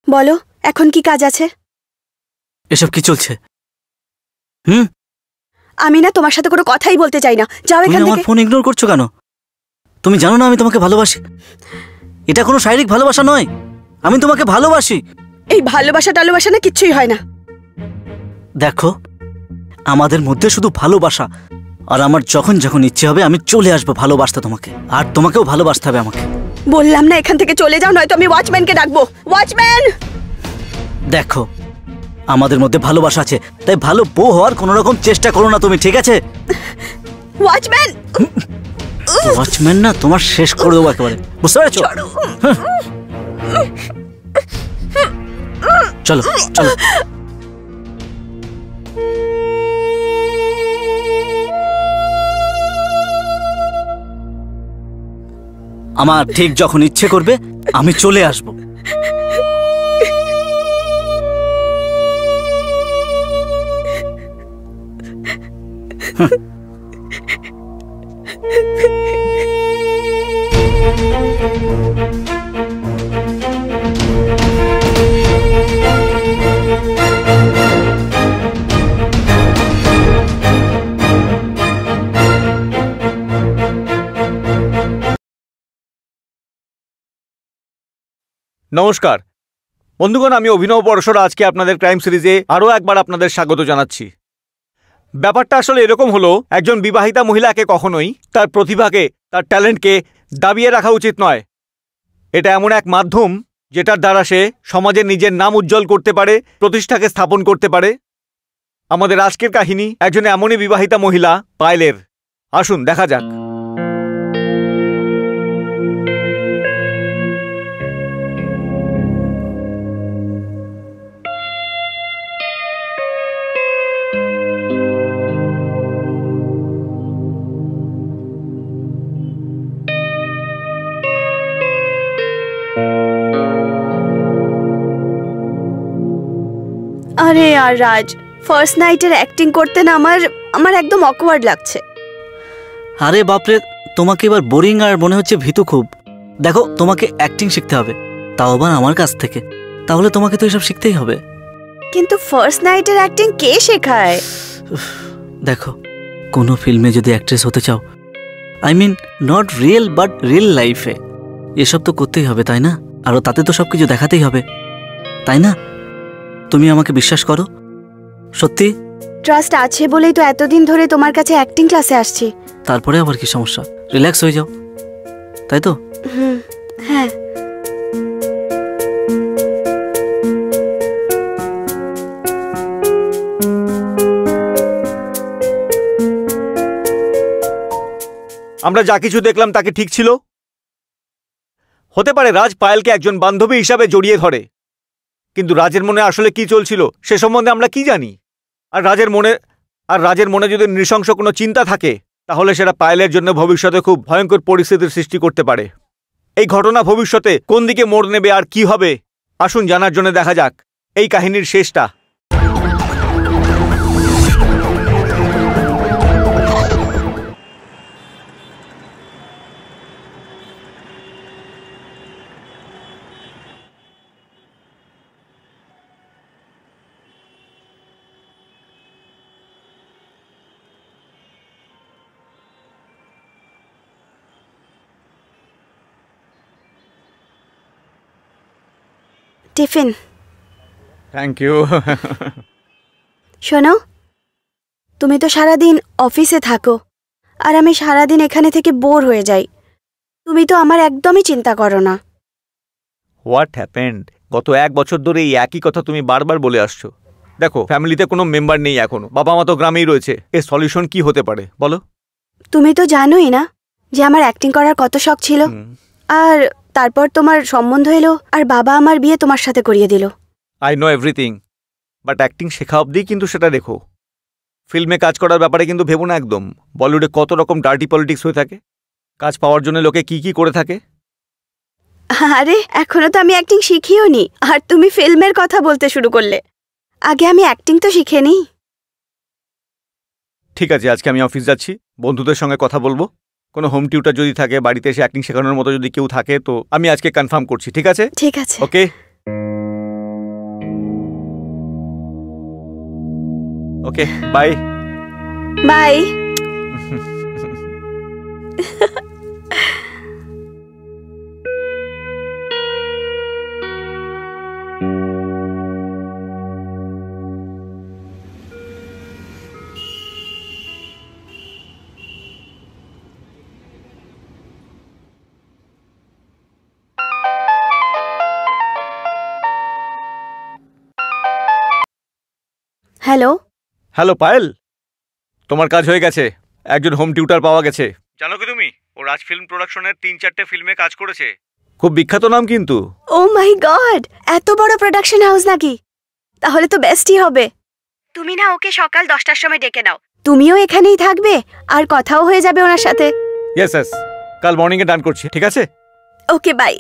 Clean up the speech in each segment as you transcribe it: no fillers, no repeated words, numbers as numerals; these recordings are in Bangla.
বলো, এখন কি কাজ আছে? এসব কি চলছে? আমি না তোমার সাথে কোনো কথাই বলতে চাই না, যাও এখান থেকে। তুমি আমার ফোন ইগনোর করছো কেন? তুমি জানো না আমি তোমাকে ভালোবাসি। এটা কোনো শারীরিক ভালোবাসা নয়, আমি তোমাকে ভালোবাসি। এই ভালোবাসা টালোবাসা না কিচ্ছুই হয় না। দেখো, আমাদের মধ্যে শুধু ভালোবাসা, আর আমার যখন যখন ইচ্ছে হবে আমি চলে আসবো ভালোবাসতে তোমাকে, আর তোমাকেও ভালোবাসতে হবে আমাকে। বললাম না এখান থেকে চলে যাও, নয়তো আমি ওয়াচম্যানকে ডাকবো। ওয়াচম্যান! দেখো, আমাদের মধ্যে ভালোবাসা আছে, তাই ভালো বউ হওয়ার কোনো রকম চেষ্টা করো না তুমি, ঠিক আছে? ওয়াচম্যান! ওয়াচম্যান না, তোমার শেষ করে দেবো একেবারে, বুঝতে পেরেছো? চলো চলো। আমার ঠিক যখন ইচ্ছে করবে আমি চলে আসবো। নমস্কার বন্ধুগণ, আমি অভিনব পরশরা আজকে আপনাদের ক্রাইম সিরিজে আরও একবার আপনাদের স্বাগত জানাচ্ছি। ব্যাপারটা আসলে এরকম হলো, একজন বিবাহিতা মহিলাকে কখনোই তার প্রতিভাকে, তার ট্যালেন্টকে দাবিয়ে রাখা উচিত নয়। এটা এমন এক মাধ্যম যেটার দ্বারা সে সমাজে নিজের নাম উজ্জ্বল করতে পারে, প্রতিষ্ঠাকে স্থাপন করতে পারে। আমাদের আজকের কাহিনী একজন এমনই বিবাহিতা মহিলা পায়েলের। আসুন দেখা যাক। আরে আর রাজ, ফার্স্ট নাইটের অ্যাক্টিং করতে না আমার একদম অকওয়ার্ড লাগছে। আরে বাপরে, তোমাকে এবার বোরিং আর মনে হচ্ছে ভীতু খুব। দেখো, তোমাকে অ্যাক্টিং শিখতে হবে, তাও আবার আমার কাছ থেকে। তাহলে তোমাকে তো এসব শিখতেই হবে। কিন্তু ফার্স্ট নাইটের অ্যাক্টিং কে শেখায়? দেখো, কোনো ফিল্মে যদি অ্যাক্ট্রেস হতে চাও, I mean not real but real লাইফে, এসব তো করতেই হবে, তাই না? আরও তাতে তো সব কিছু দেখাতেই হবে, তাই না? তুমি আমাকে বিশ্বাস করো, সত্যি। ট্রাস্ট আছে বলেই তো এতদিন ধরে তোমার কাছে অ্যাক্টিং ক্লাসে আসছি। তারপরে আবার কি সমস্যা? রিল্যাক্স হয়ে যাও, তাই তো? হ্যাঁ। আমরা যা কিছু দেখলাম তাকে ঠিক ছিল? হতে পারে রাজ পায়েলকে একজন বান্ধবী হিসাবে জড়িয়ে ধরে, কিন্তু রাজের মনে আসলে কি চলছিল সে সম্বন্ধে আমরা কি জানি? আর রাজের মনে যদি নৃশংস কোনো চিন্তা থাকে, তাহলে সেটা পায়েলের জন্য ভবিষ্যতে খুব ভয়ঙ্কর পরিস্থিতির সৃষ্টি করতে পারে। এই ঘটনা ভবিষ্যতে কোন দিকে মোড় নেবে আর কি হবে, আসুন জানার জন্য দেখা যাক এই কাহিনীর শেষটা। টিফিন। Thank you. শোনো, তুমি তো সারাদিন অফিসে থাকো, আর আমি সারাদিন এখানে থেকে বোর হয়ে যাই। তুমি তো আমার একদমই চিন্তা করো না। What happened? গত 1 বছর ধরে এই একই কথা তুমি বারবার বলে আসছো। দেখো, ফ্যামিলিতে কোনো মেম্বার নেই এখনো, বাবা মা তো গ্রামেই রয়েছে। এর সলিউশন কি হতে পারে বলো? তুমি তো জানোই না যে আমার অ্যাক্টিং করার কত শখ ছিল। আর তারপর তোমার সম্বন্ধ এলো, আর বাবা আমার বিয়ে তোমার সাথে করিয়ে দিল। I know everything, but acting শেখা অবধি কিন্তু সেটা রেখো। ফিল্মে কাজ করার ব্যাপারে কিন্তু ভেবো না একদম। বলিউডে কত রকম ডার্টি পলিটিক্স হয়ে থাকে, কাজ পাওয়ার জন্য লোকে কি কি করে থাকে। আরে এখনো তো আমি অ্যাক্টিং শিখিও নি, আর তুমি ফিল্মের কথা বলতে শুরু করলে। আগে আমি অ্যাক্টিং তো শিখে নিই। ঠিক আছে, আজকে আমি অফিস যাচ্ছি, বন্ধুদের সঙ্গে কথা বলবো। কোনো হোম টিউটার যদি থাকে, বাড়িতে এসে অ্যাক্টিং শেখানোর মতো যদি কেউ থাকে, তো আমি আজকে কনফার্ম করছি। ঠিক আছে? ঠিক আছে। Okay. Okay, bye. Bye. Hello. Hello Payel, তোমার কাজ হয়ে গেছে। একজন হোম টিউটার পাওয়া গেছে। জানো কি তুমি, ও রাজ ফিল্ম প্রোডাকশনের 3-4টে ফিল্মে কাজ করেছে। খুব বিখ্যাত নাম কিন্তু। ও মাই গড, এত বড় প্রোডাকশন হাউস নাকি? তাহলে তো বেস্টই হবে। তুমি না ওকে সকাল 10টার সময় ডেকে নাও। তুমিও এখানেই থাকবে আর কথাও হয়ে যাবে ওনার সাথে। ইয়েস ইয়েস, কাল মর্নিংয়ে ডান করছি, ঠিক আছে? ওকে, বাই।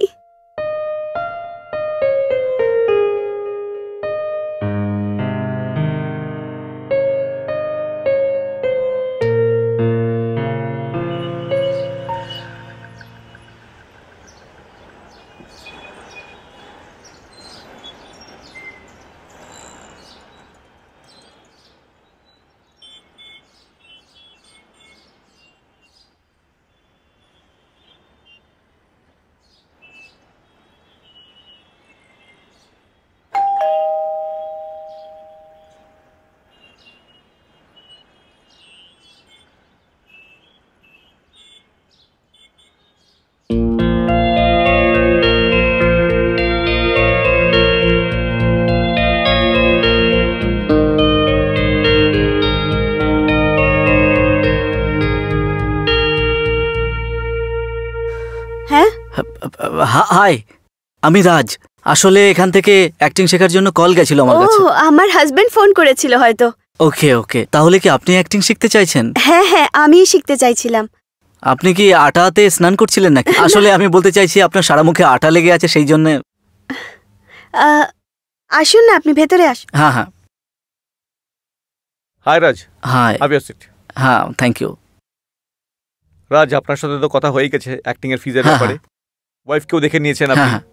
হাই, আমি রাজ। আসলে এখান থেকে অ্যাক্টিং শেখার জন্য কল গেছিল আমার কাছে। ও, আমার হাজবেন্ড ফোন করেছিল হয়তো। ওকে ওকে, তাহলে কি আপনি অ্যাক্টিং শিখতে চাইছেন? হ্যাঁ হ্যাঁ, আমিই শিখতে চাইছিলাম। আপনি কি আটাতে স্নান করছিলেন নাকি? আসলে আমি বলতে চাইছি আপনার সারা মুখে আটা লেগে আছে, সেই জন্য। আসুন না, আপনি ভেতরে আসুন। হ্যাঁ হ্যাঁ। Hi Raj. Hi. Have your seat. হ্যাঁ, থ্যাংক ইউ। রাজ, আপনার সাথে তো কথা হয়ে গেছে অ্যাক্টিং এর ফিজের ব্যাপারে। ওয়াইফকেও দেখে নিয়েছেন আপনি। হ্যাঁ।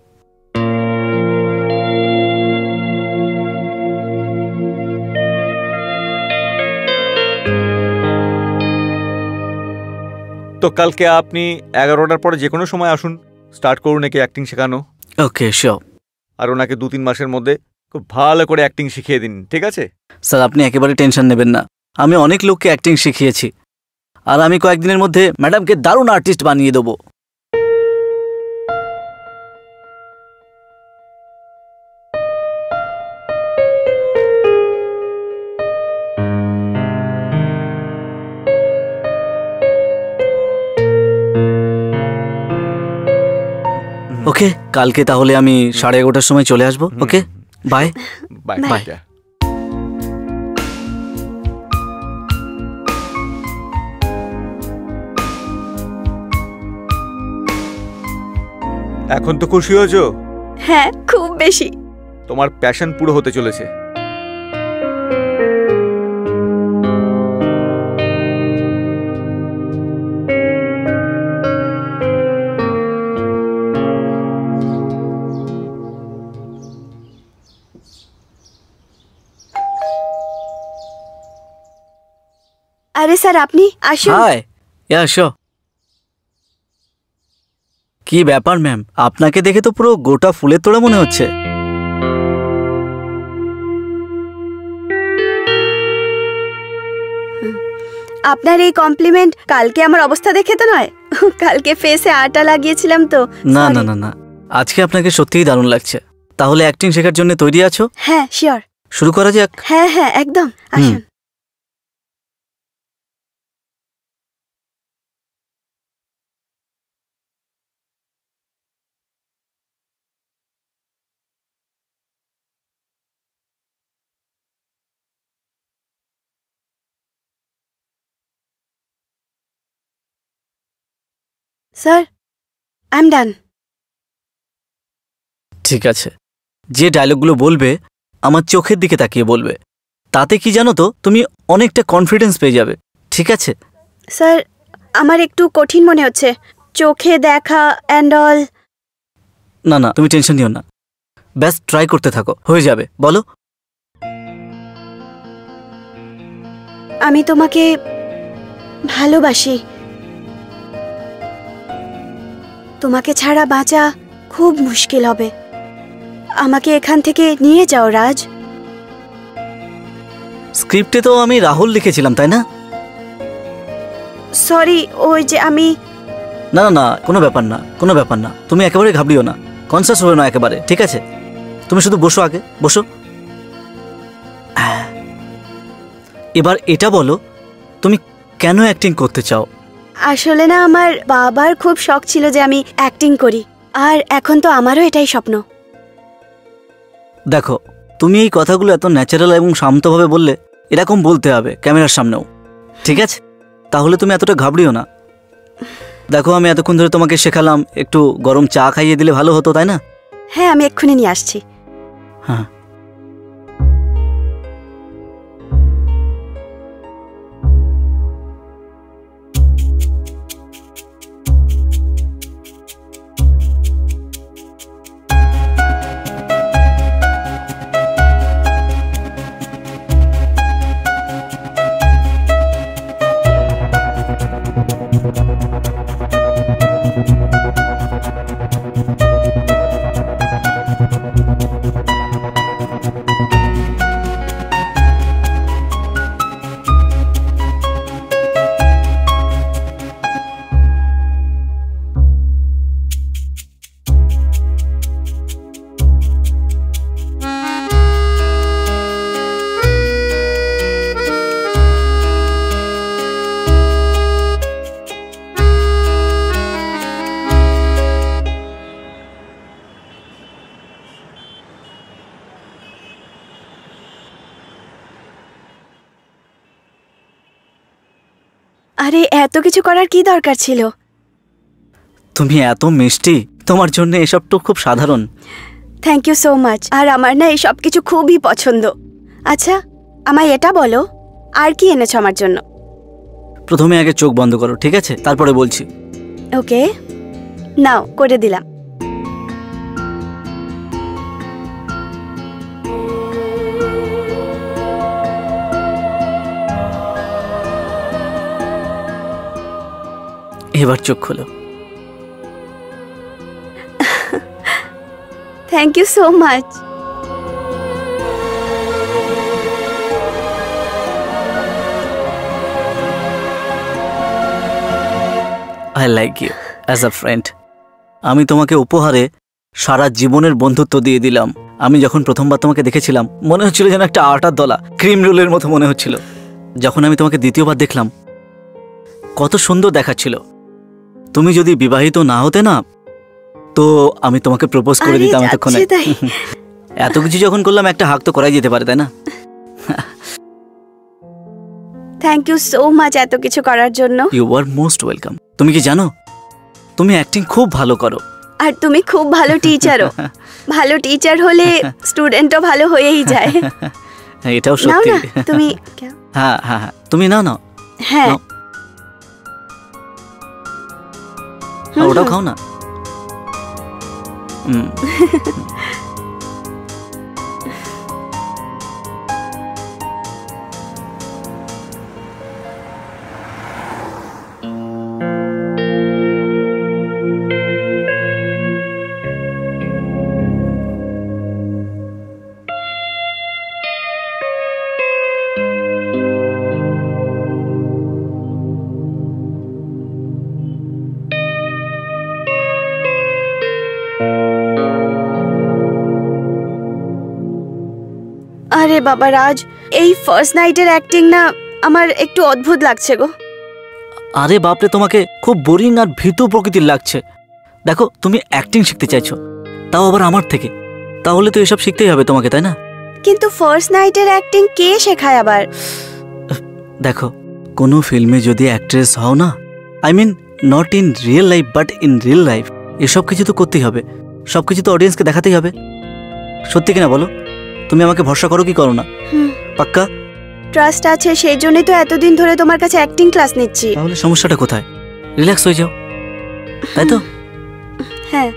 তো কালকে আপনি 11টার পরে যে কোনো সময় আসুন, স্টার্ট করুন একে অ্যাক্টিং শেখানো। ওকে, শিওর। আর ওনাকে 2-3 মাসের মধ্যে খুব ভালো করে অ্যাক্টিং শিখিয়ে দিন, ঠিক আছে? স্যার, আপনি একেবারে টেনশন নেবেন না। আমি অনেক লোককে অ্যাক্টিং শিখিয়েছি, আর আমি কয়েকদিনের মধ্যে ম্যাডামকে দারুণ আর্টিস্ট বানিয়ে দেবো। ওকে, কালকে তাহলে আমি 11:30টার সময় চলে আসবো। ওকে, বাই বাই Bye. বাই। এখন তো খুশি হয়েছো? হ্যাঁ, খুব বেশি। তোমার প্যাশন পুরো হতে চলেছে। আরে স্যার, আপনি আসুন। হাই। ইয়া, শিওর। কি ব্যাপার ম্যাম, আপনাকে দেখে তো পুরো গোটা ফুলের তোড়া মনে হচ্ছে। আপনার এই কমপ্লিমেন্ট কালকে আমার অবস্থা দেখে তো নয়। কালকে ফেসে আটা লাগিয়েছিলাম তো। না Sorry. না না না, আজকে আপনাকে সত্যিই দারুণ লাগছে। তাহলে অ্যাক্টিং শেখার জন্য তৈরি আছো? হ্যাঁ, শিওর। শুরু করা যাক। হ্যাঁ হ্যাঁ, একদম। আসুন। Sir, I am done. ঠিক আছে, যে ডায়লগগুলো বলবে আমার চোখের দিকে তাকিয়ে বলবে। তাতে কি জানো তো, তুমি অনেকটা কনফিডেন্স পেয়ে যাবে। ঠিক আছে? স্যার, আমার একটু কঠিন মনে হচ্ছে, চোখে দেখা অ্যান্ড অল। না না, তুমি টেনশন নিও না, ব্যাস ট্রাই করতে থাকো, হয়ে যাবে। বলো। আমি তোমাকে ভালোবাসি। তোমাকে ছাড়া বাঁচা খুব মুশকিল হবে। আমাকে এখান থেকে নিয়ে যাও রাজ। স্ক্রিপ্টে তো আমি রাহুল লিখেছিলাম, তাই না? সরি, ওই যে আমি। না না না, কোনো ব্যাপার না, কোনো ব্যাপার না। তুমি একেবারে ঘাবড়িও না, কনসাস হবে না একেবারে, ঠিক আছে? তুমি শুধু বসো, আগে বসো। এবার এটা বলো, তুমি কেন অ্যাক্টিং করতে চাও? আসলে না, আমার বাবার খুব শখ ছিল যে আমি অ্যাক্টিং করি, আর এখন তো আমারও এটাই স্বপ্ন। দেখো, তুমি এই কথাগুলো এত ন্যাচারাল এবং শান্তভাবে বললে এরকম বলতে হবে ক্যামেরার সামনেও, ঠিক আছে? তাহলে তুমি এতটা ঘাবড়িও না। দেখো, আমি এতক্ষণ ধরে তোমাকে শেখালাম, একটু গরম চা খাইয়ে দিলে ভালো হতো, তাই না? হ্যাঁ, আমি এক্ষুনি নিয়ে আসছি। হ্যাঁ। আরে, এত কিছু করার কি দরকার ছিল? তুমি এত মিষ্টি, তোমার জন্য এসব তো খুব সাধারণ। Thank you so much. আর আমার না এই সব কিছু খুবই পছন্দ। আচ্ছা, আমায় এটা বলো, আর কি এনেছো আমার জন্য? প্রথমে আগে চোখ বন্ধ করো, ঠিক আছে? তারপরে বলছি। ওকে, নাও, করে দিলাম। এবার চোখ খোলো। Thank you so much. I like you as a friend. আমি তোমাকে উপহারে সারা জীবনের বন্ধুত্ব দিয়ে দিলাম। আমি যখন প্রথমবার তোমাকে দেখেছিলাম মনে হচ্ছিল যেন একটা আটার দলা, ক্রিম রোলের মতো মনে হচ্ছিল। যখন আমি তোমাকে দ্বিতীয়বার দেখলাম কত সুন্দর দেখাচ্ছিল। তুমি যদি বিবাহিত না হতে না, তো আমি তোমাকে প্রপোজ করে দিতাম এতক্ষণে। এত কিছু যখন করলাম, একটা হাক তো করাই যেতে পারে, তাই না? থ্যাংক ইউ সো মাচ এত কিছু করার জন্য। You are most welcome. তুমি কি জানো, তুমি অ্যাক্টিং খুব ভালো করো। আর তুমি খুব ভালো টিচারও। ভালো টিচার হলে স্টুডেন্টও ভালো হয়েই যায়। এটাও নাও সত্যি। না তুমি। হ্যাঁ হ্যাঁ হ্যাঁ, তুমি নাও নাও। হ্যাঁ, নাও। ওটাও খাও না। আরে বাবা রাজ, এই ফার্স্ট নাইটের অ্যাক্টিং না আমার একটু অদ্ভুত লাগছে গো। আরে বাপরে, তোমাকে খুব বোরিং আর ভীতু প্রকৃতির লাগছে। দেখো, তুমি অ্যাক্টিং শিখতে চাইছো, তাও আবার আমার থেকে। তাহলে তো এসব শিখতেই হবে তোমাকে, তাই না? কিন্তু ফার্স্ট নাইটের অ্যাক্টিং কে শেখায় আবার? দেখো, কোনো ফিল্মে যদি অ্যাক্ট্রেস হও না, I mean not in real life but in real life, এসব কিছু তো করতেই হবে। সব কিছু তো অডিয়েন্সকে দেখাতেই হবে। সত্যি কিনা বলো? তুমি আমাকে ভরসা করো কি করো না? পাক্কা? ট্রাস্ট আছে, সেই জন্যই তো এতদিন ধরে তোমার কাছে অ্যাক্টিং ক্লাস নিচ্ছি। তাহলে সমস্যাটা কোথায়? রিল্যাক্স হয়ে যাও, তাই তো? হ্যাঁ।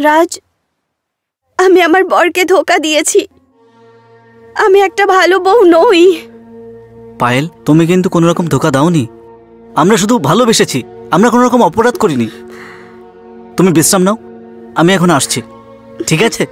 রাজ, আমি আমার বরকে ধোকা দিয়েছি। আমি একটা ভালো বউ নই। পায়েল, তুমি কিন্তু কোনো রকম ধোকা দাওনি। আমরা শুধু ভালোবেসেছি, আমরা কোনো রকম অপরাধ করিনি। তুমি বিশ্রাম নাও, আমি এখন আসছি, ঠিক আছে?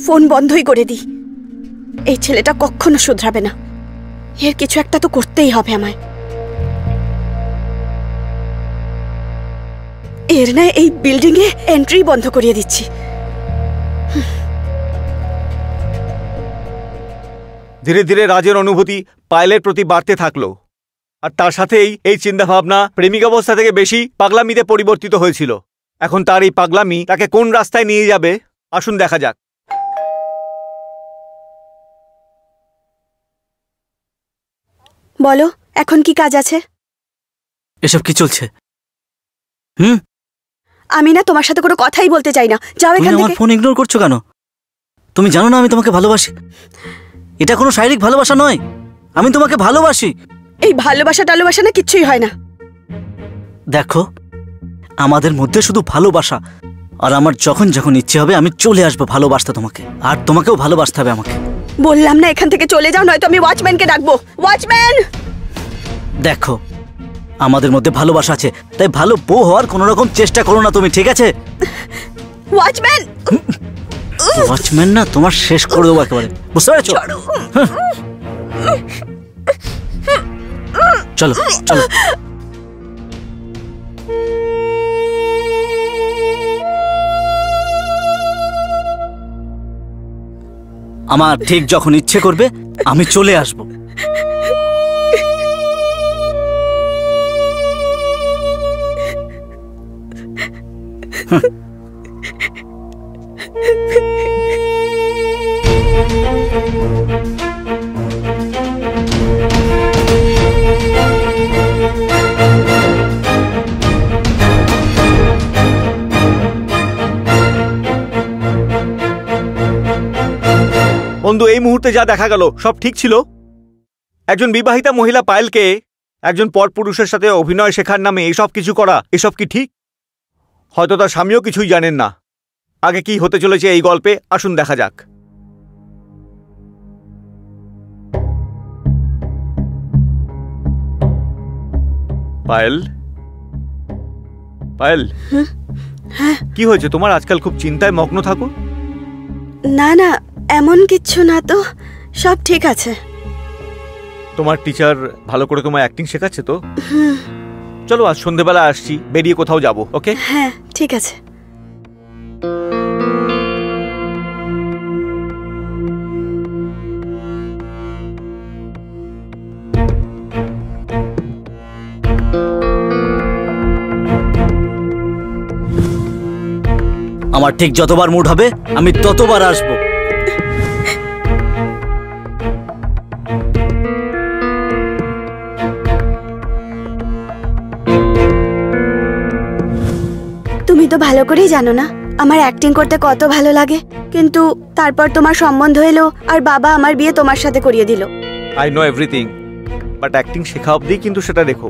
ফোন বন্ধই করে দিই। এই ছেলেটা কখনো শুধরাবে না। এর কিছু একটা তো করতেই হবে আমায়। এর না এই বিল্ডিং এ এন্ট্রি বন্ধ করিয়ে দিচ্ছি। ধীরে ধীরে রাজের অনুভূতি পায়েলের প্রতি বাড়তে থাকলো, আর তার সাথেই এই চিন্তাভাবনা প্রেমিক অবস্থা থেকে বেশি পাগলামিতে পরিবর্তিত হয়েছিল। এখন তার এই পাগলামি তাকে কোন রাস্তায় নিয়ে যাবে আসুন দেখা যাক। বলো, এখন কি কাজ আছে? এসব কি চলছে? আমি না তোমার সাথে কোনো কথাই বলতে চাই না। যাও তুমি এখান আমার থেকে। ফোন ইগনোর করছো কেন? তুমি জানো না আমি তোমাকে ভালোবাসি। এটা কোনো শারীরিক ভালোবাসা নয়, আমি তোমাকে ভালোবাসি। এই ভালোবাসা টালোবাসা না কিচ্ছুই হয় না। দেখো, আমাদের মধ্যে শুধু ভালোবাসা, আর আমার যখন যখন ইচ্ছে হবে আমি চলে আসবো ভালোবাসতে তোমাকে, আর তোমাকেও ভালোবাসতে হবে আমাকে। বললাম না এখান থেকে চলে যাও, নয়তো আমি ওয়াচম্যানকে ডাকবো। ওয়াচম্যান! দেখো, আমাদের মধ্যে ভালোবাসা আছে, তাই ভালো বউ হওয়ার কোনো রকম চেষ্টা করো না তুমি, ঠিক আছে? ওয়াচম্যান! ওয়াচম্যান না, তোমার শেষ করে দেবো একেবারে, বুঝতে পেরেছো? চলো চলো। আমার ঠিক যখন ইচ্ছে করবে আমি চলে আসবো। বন্ধু, এই মুহূর্তে যা দেখা গেল সব ঠিক ছিল? একজন বিবাহিতা মহিলা পায়েলকে একজন পরপুরুষের সাথে অভিনয় শেখার নামে এসব কিছু করা, এসব কি ঠিক? হয়তো তার স্বামীও কিছুই জানেন না। আগে কি হতে চলেছে এই গল্পে আসুন দেখা যাক। পায়েল, পায়েল, কি হয়েছে তোমার? আজকাল খুব চিন্তায় মগ্ন থাকো। না না, এমন কিচ্ছু না তো, সব ঠিক আছে। তোমার টিচার ভালো করে তোমায় অ্যাক্টিং শেখাচ্ছে তো? চলো আজ সন্ধেবেলা আসছি, বেরিয়ে কোথাও যাবো, ওকে? হ্যাঁ ঠিক আছে। আমার ঠিক যতবার মুড হবে আমি ততবার আসবো। তুমি তো ভালো করেই জানো না আমার অ্যাক্টিং করতে কত ভালো লাগে, কিন্তু তারপর তোমার সম্বন্ধ এলো আর বাবা আমার বিয়ে তোমার সাথে করিয়ে দিল। I know everything, but acting শেখা অবধি কিন্তু সেটা রেখো।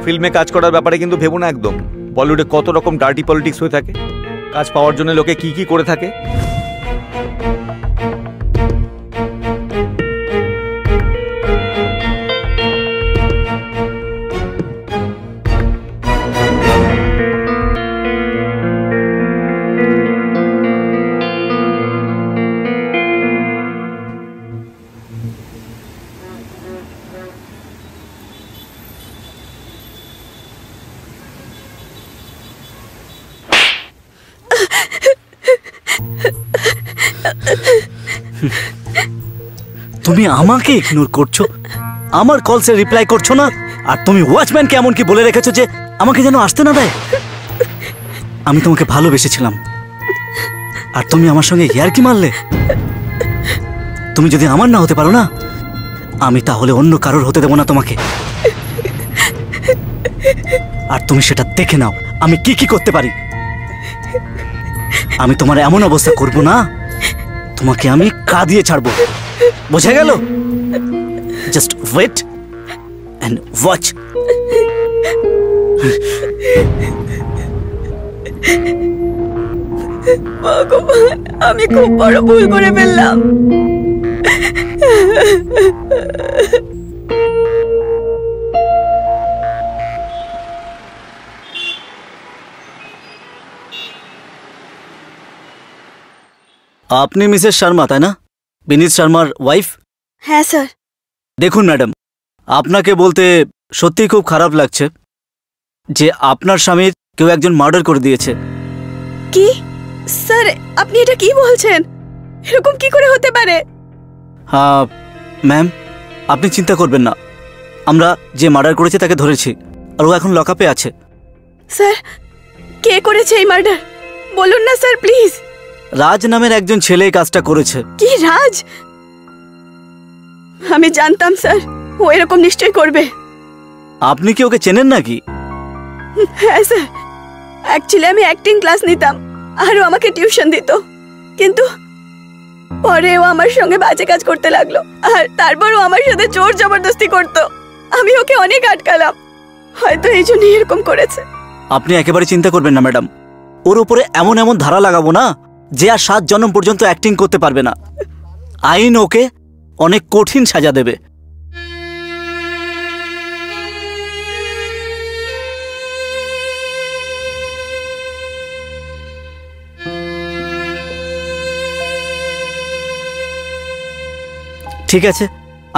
ফিল্মে কাজ করার ব্যাপারে কিন্তু ভেবো না একদম। বলিউডে কত রকম ডার্টি পলিটিক্স হয়ে থাকে, কাজ পাওয়ার জন্য লোকে কি কি করে থাকে। তুমি আমাকে ইগনোর করছো, আমার কলসে রিপ্লাই করছো না, আর তুমি ওয়াচম্যানকে এমন কি বলে রেখেছো যে আমাকে যেন আসতে না দেয়। আমি তোমাকে ভালোবেসেছিলাম আর তুমি আমার সঙ্গে ইয়ার্কি মারলে। তুমি যদি আমার না হতে পারো না, আমি তাহলে অন্য কারোর হতে দেবো না তোমাকে। আর তুমি সেটা দেখে নাও আমি কি কি করতে পারি। আমি তোমার এমন অবস্থা করব না, তোমাকে আমি কাঁদিয়ে ছাড়বো, বোঝা গেল? Just wait and watch. ভগবান, আমি খুব বড় ভুল করে ফেললাম। আপনি মিসেস শর্মা তাই না, বিনীত শর্মার ওয়াইফ? হ্যাঁ স্যার। দেখুন ম্যাডাম, আপনাকে বলতে সত্যিই খুব খারাপ লাগছে যে আপনার স্বামীর কেউ একজন মার্ডার করে দিয়েছে। কি স্যার, আপনি এটা কি বলছেন? এরকম কি করে হতে পারে? হ্যাঁ ম্যাম, আপনি চিন্তা করবেন না, আমরা যে মার্ডার করেছে তাকে ধরেছি আর ও এখন লকআপে আছে। স্যার, কে করেছে এই মার্ডার? বলুন না স্যার প্লিজ। রাজ নামের একজন ছেলে এই কাজটা করেছে। কি রাজ? আমি জানতাম স্যার ও এরকম নিশ্চয়ই করবে। আপনি কি ওকে চেনেন নাকি? হ্যাঁ স্যার, অ্যাকচুয়ালি আমি অ্যাক্টিং ক্লাস নিতাম আর ও আমাকে টিউশন দিত, কিন্তু পরে ও আমার সঙ্গে বাজে কাজ করতে লাগলো আর তারপর ও আমার সাথে জোর জবরদস্তি করতো। আমি ওকে অনেক আটকালাম, হয়তো এই জন্যই এরকম করেছে। আপনি একেবারে চিন্তা করবেন না ম্যাডাম, ওর উপরে এমন এমন ধারা লাগাবো না যে আর 7 জন্ম পর্যন্ত অ্যাক্টিং করতে পারবে না। আইন ওকে অনেক কঠিন সাজা দেবে। ঠিক আছে,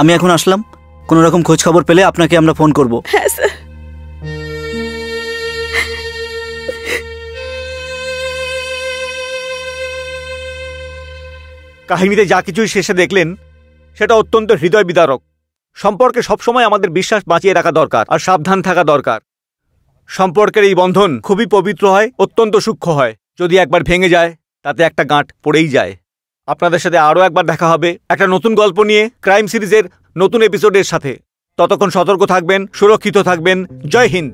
আমি এখন আসলাম, কোনো রকম খোঁজ খবর পেলে আপনাকে আমরা ফোন করব। হ্যাঁ স্যার। কাহিনীতে যা কিছুই শেষে দেখলেন সেটা অত্যন্ত হৃদয় বিদারক। সম্পর্কে সবসময় আমাদের বিশ্বাস বাঁচিয়ে রাখা দরকার আর সাবধান থাকা দরকার। সম্পর্কের এই বন্ধন খুবই পবিত্র হয়, অত্যন্ত সূক্ষ্ম হয়। যদি একবার ভেঙে যায় তাতে একটা গাঁট পড়েই যায়। আপনাদের সাথে আরও একবার দেখা হবে একটা নতুন গল্প নিয়ে, ক্রাইম সিরিজের নতুন এপিসোডের সাথে। ততক্ষণ সতর্ক থাকবেন, সুরক্ষিত থাকবেন। জয় হিন্দ।